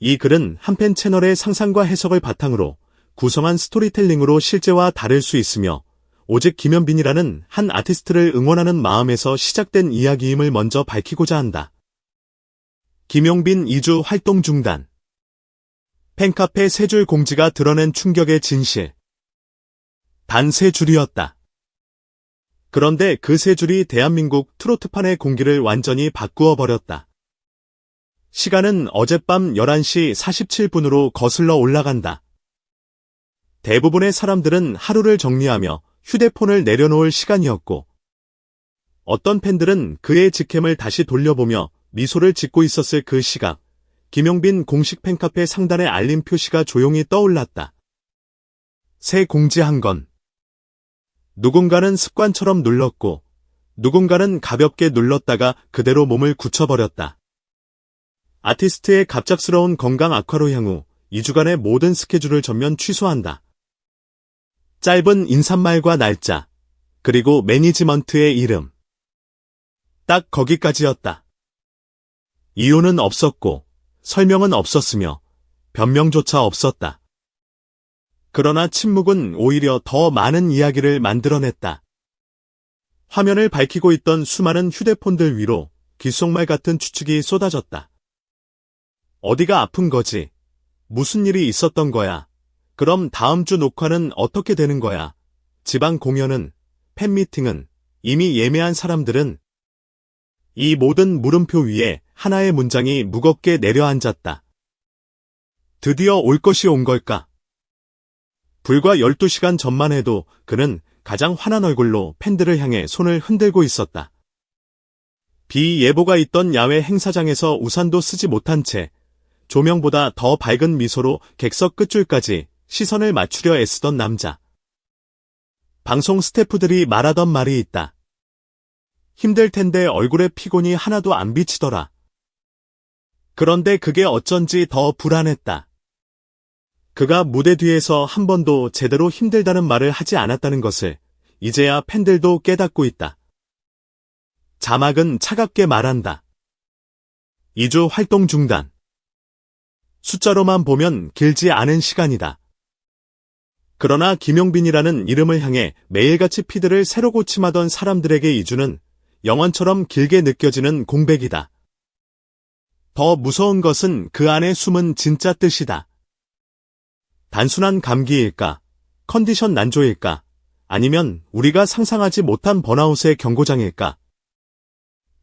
이 글은 한편 채널의 상상과 해석을 바탕으로 구성한 스토리텔링으로 실제와 다를 수 있으며 오직 김현빈이라는 한 아티스트를 응원하는 마음에서 시작된 이야기임을 먼저 밝히고자 한다. 김용빈 2주 활동 중단. 팬카페 3줄 공지가 드러낸 충격의 진실. 단 3줄이었다. 그런데 그 3줄이 대한민국 트로트판의 공기를 완전히 바꾸어 버렸다. 시간은 어젯밤 11시 47분으로 거슬러 올라간다. 대부분의 사람들은 하루를 정리하며 휴대폰을 내려놓을 시간이었고, 어떤 팬들은 그의 직캠을 다시 돌려보며 미소를 짓고 있었을 그 시각, 김용빈 공식 팬카페 상단의 알림 표시가 조용히 떠올랐다. 새 공지 한 건. 누군가는 습관처럼 눌렀고, 누군가는 가볍게 눌렀다가 그대로 몸을 굳혀버렸다. 아티스트의 갑작스러운 건강 악화로 향후 2주간의 모든 스케줄을 전면 취소한다. 짧은 인사말과 날짜, 그리고 매니지먼트의 이름. 딱 거기까지였다. 이유는 없었고, 설명은 없었으며, 변명조차 없었다. 그러나 침묵은 오히려 더 많은 이야기를 만들어냈다. 화면을 밝히고 있던 수많은 휴대폰들 위로 귓속말 같은 추측이 쏟아졌다. 어디가 아픈 거지? 무슨 일이 있었던 거야? 그럼 다음 주 녹화는 어떻게 되는 거야? 지방 공연은, 팬미팅은, 이미 예매한 사람들은. 이 모든 물음표 위에 하나의 문장이 무겁게 내려앉았다. 드디어 올 것이 온 걸까? 불과 12시간 전만 해도 그는 가장 환한 얼굴로 팬들을 향해 손을 흔들고 있었다. 비 예보가 있던 야외 행사장에서 우산도 쓰지 못한 채 조명보다 더 밝은 미소로 객석 끝줄까지 시선을 맞추려 애쓰던 남자. 방송 스태프들이 말하던 말이 있다. 힘들 텐데 얼굴에 피곤이 하나도 안 비치더라. 그런데 그게 어쩐지 더 불안했다. 그가 무대 뒤에서 한 번도 제대로 힘들다는 말을 하지 않았다는 것을 이제야 팬들도 깨닫고 있다. 자막은 차갑게 말한다. 2주 활동 중단. 숫자로만 보면 길지 않은 시간이다. 그러나 김용빈이라는 이름을 향해 매일같이 피드를 새로 고침하던 사람들에게 2주는 영원처럼 길게 느껴지는 공백이다. 더 무서운 것은 그 안에 숨은 진짜 뜻이다. 단순한 감기일까? 컨디션 난조일까? 아니면 우리가 상상하지 못한 번아웃의 경고장일까?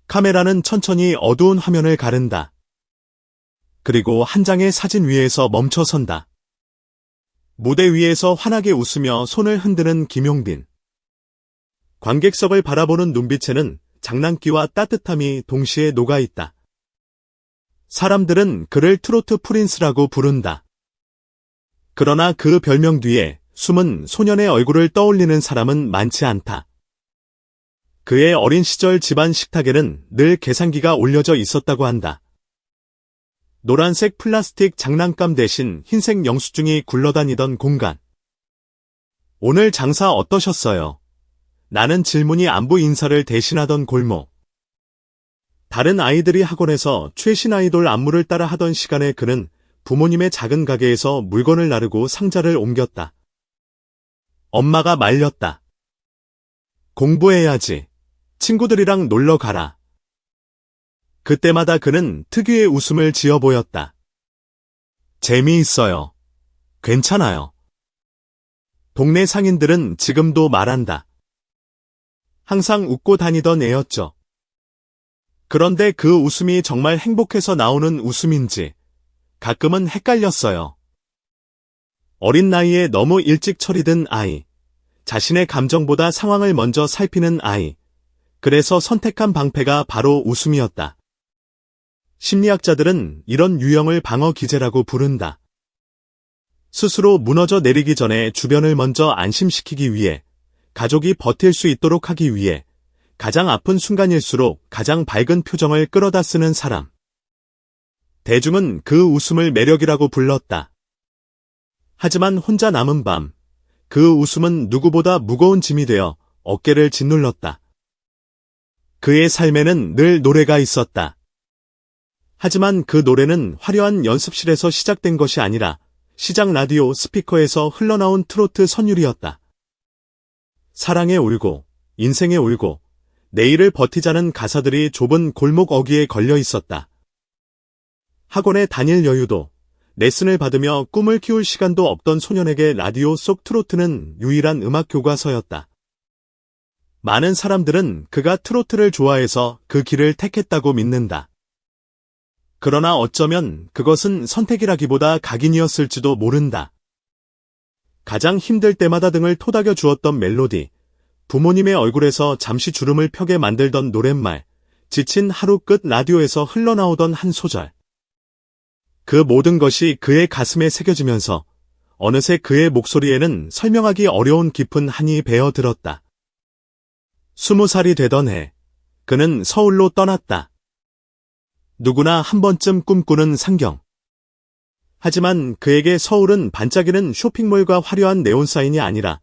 카메라는 천천히 어두운 화면을 가른다. 그리고 한 장의 사진 위에서 멈춰선다. 무대 위에서 환하게 웃으며 손을 흔드는 김용빈. 관객석을 바라보는 눈빛에는 장난기와 따뜻함이 동시에 녹아있다. 사람들은 그를 트로트 프린스라고 부른다. 그러나 그 별명 뒤에 숨은 소년의 얼굴을 떠올리는 사람은 많지 않다. 그의 어린 시절 집안 식탁에는 늘 계산기가 올려져 있었다고 한다. 노란색 플라스틱 장난감 대신 흰색 영수증이 굴러다니던 공간. 오늘 장사 어떠셨어요? 나는 질문이 안부 인사를 대신하던 골목. 다른 아이들이 학원에서 최신 아이돌 안무를 따라 하던 시간에 그는 부모님의 작은 가게에서 물건을 나르고 상자를 옮겼다. 엄마가 말렸다. 공부해야지. 친구들이랑 놀러 가라. 그때마다 그는 특유의 웃음을 지어 보였다. 재미있어요. 괜찮아요. 동네 상인들은 지금도 말한다. 항상 웃고 다니던 애였죠. 그런데 그 웃음이 정말 행복해서 나오는 웃음인지 가끔은 헷갈렸어요. 어린 나이에 너무 일찍 철이 든 아이, 자신의 감정보다 상황을 먼저 살피는 아이, 그래서 선택한 방패가 바로 웃음이었다. 심리학자들은 이런 유형을 방어 기제라고 부른다. 스스로 무너져 내리기 전에 주변을 먼저 안심시키기 위해, 가족이 버틸 수 있도록 하기 위해, 가장 아픈 순간일수록 가장 밝은 표정을 끌어다 쓰는 사람. 대중은 그 웃음을 매력이라고 불렀다. 하지만 혼자 남은 밤, 그 웃음은 누구보다 무거운 짐이 되어 어깨를 짓눌렀다. 그의 삶에는 늘 노래가 있었다. 하지만 그 노래는 화려한 연습실에서 시작된 것이 아니라 시장 라디오 스피커에서 흘러나온 트로트 선율이었다. 사랑에 울고, 인생에 울고, 내일을 버티자는 가사들이 좁은 골목 어귀에 걸려 있었다. 학원에 다닐 여유도, 레슨을 받으며 꿈을 키울 시간도 없던 소년에게 라디오 속 트로트는 유일한 음악 교과서였다. 많은 사람들은 그가 트로트를 좋아해서 그 길을 택했다고 믿는다. 그러나 어쩌면 그것은 선택이라기보다 각인이었을지도 모른다. 가장 힘들 때마다 등을 토닥여 주었던 멜로디, 부모님의 얼굴에서 잠시 주름을 펴게 만들던 노랫말, 지친 하루 끝 라디오에서 흘러나오던 한 소절. 그 모든 것이 그의 가슴에 새겨지면서 어느새 그의 목소리에는 설명하기 어려운 깊은 한이 배어들었다. 20살이 되던 해, 그는 서울로 떠났다. 누구나 한 번쯤 꿈꾸는 상경. 하지만 그에게 서울은 반짝이는 쇼핑몰과 화려한 네온사인이 아니라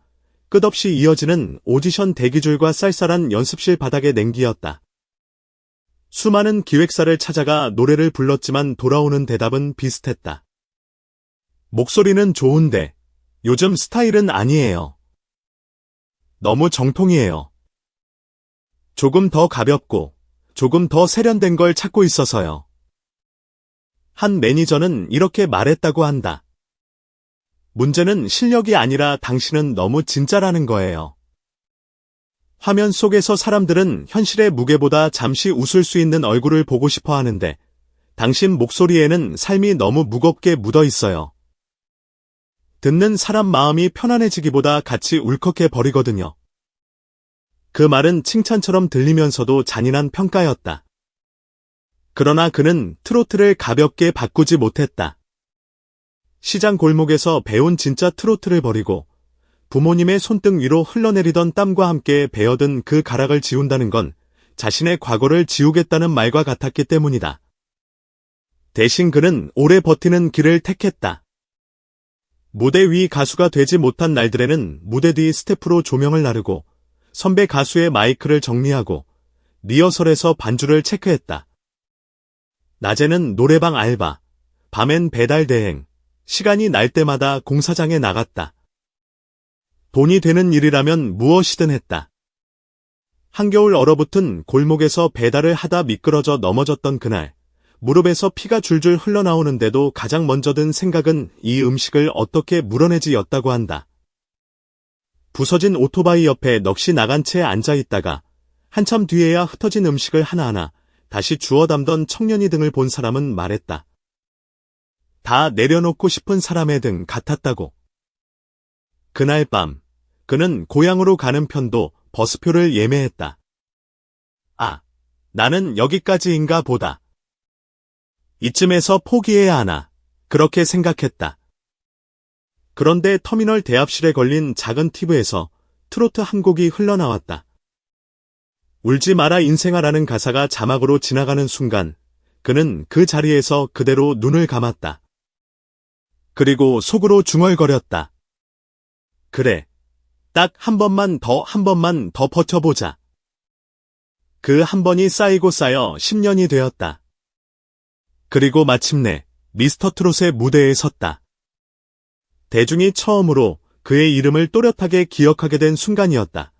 끝없이 이어지는 오디션 대기줄과 쌀쌀한 연습실 바닥의 냉기였다. 수많은 기획사를 찾아가 노래를 불렀지만 돌아오는 대답은 비슷했다. 목소리는 좋은데 요즘 스타일은 아니에요. 너무 정통이에요. 조금 더 가볍고 조금 더 세련된 걸 찾고 있어서요. 한 매니저는 이렇게 말했다고 한다. 문제는 실력이 아니라 당신은 너무 진짜라는 거예요. 화면 속에서 사람들은 현실의 무게보다 잠시 웃을 수 있는 얼굴을 보고 싶어 하는데 당신 목소리에는 삶이 너무 무겁게 묻어 있어요. 듣는 사람 마음이 편안해지기보다 같이 울컥해 버리거든요. 그 말은 칭찬처럼 들리면서도 잔인한 평가였다. 그러나 그는 트로트를 가볍게 바꾸지 못했다. 시장 골목에서 배운 진짜 트로트를 버리고 부모님의 손등 위로 흘러내리던 땀과 함께 베어든 그 가락을 지운다는 건 자신의 과거를 지우겠다는 말과 같았기 때문이다. 대신 그는 오래 버티는 길을 택했다. 무대 위 가수가 되지 못한 날들에는 무대 뒤 스태프로 조명을 나르고 선배 가수의 마이크를 정리하고 리허설에서 반주를 체크했다. 낮에는 노래방 알바, 밤엔 배달 대행, 시간이 날 때마다 공사장에 나갔다. 돈이 되는 일이라면 무엇이든 했다. 한겨울 얼어붙은 골목에서 배달을 하다 미끄러져 넘어졌던 그날, 무릎에서 피가 줄줄 흘러나오는데도 가장 먼저 든 생각은 이 음식을 어떻게 물어내지였다고 한다. 부서진 오토바이 옆에 넋이 나간 채 앉아있다가 한참 뒤에야 흩어진 음식을 하나하나 다시 주워 담던 청년이 등을 본 사람은 말했다. 다 내려놓고 싶은 사람의 등 같았다고. 그날 밤, 그는 고향으로 가는 편도 버스표를 예매했다. 아, 나는 여기까지인가 보다. 이쯤에서 포기해야 하나, 그렇게 생각했다. 그런데 터미널 대합실에 걸린 작은 TV에서 트로트 한 곡이 흘러나왔다. 울지 마라 인생아라는 가사가 자막으로 지나가는 순간, 그는 그 자리에서 그대로 눈을 감았다. 그리고 속으로 중얼거렸다. 그래, 딱 한 번만 더 버텨보자. 그 한 번이 쌓이고 쌓여 10년이 되었다. 그리고 마침내 미스터 트롯의 무대에 섰다. 대중이 처음으로 그의 이름을 또렷하게 기억하게 된 순간이었다.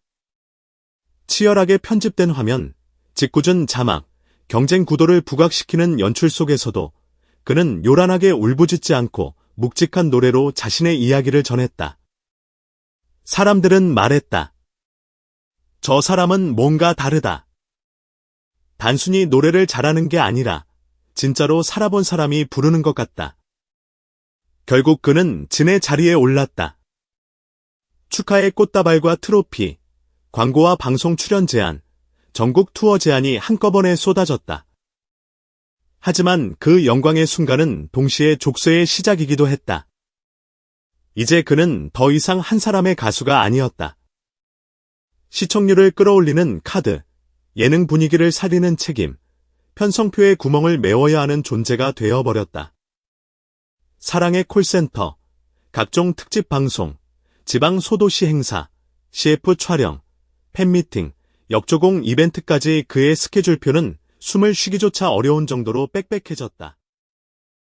치열하게 편집된 화면, 짓궂은 자막, 경쟁 구도를 부각시키는 연출 속에서도 그는 요란하게 울부짖지 않고 묵직한 노래로 자신의 이야기를 전했다. 사람들은 말했다. 저 사람은 뭔가 다르다. 단순히 노래를 잘하는 게 아니라 진짜로 살아본 사람이 부르는 것 같다. 결국 그는 진의 자리에 올랐다. 축하의 꽃다발과 트로피, 광고와 방송 출연 제안, 전국 투어 제안이 한꺼번에 쏟아졌다. 하지만 그 영광의 순간은 동시에 족쇄의 시작이기도 했다. 이제 그는 더 이상 한 사람의 가수가 아니었다. 시청률을 끌어올리는 카드, 예능 분위기를 살리는 책임, 편성표의 구멍을 메워야 하는 존재가 되어버렸다. 사랑의 콜센터, 각종 특집 방송, 지방 소도시 행사, CF 촬영, 팬미팅, 역조공 이벤트까지 그의 스케줄표는 숨을 쉬기조차 어려운 정도로 빽빽해졌다.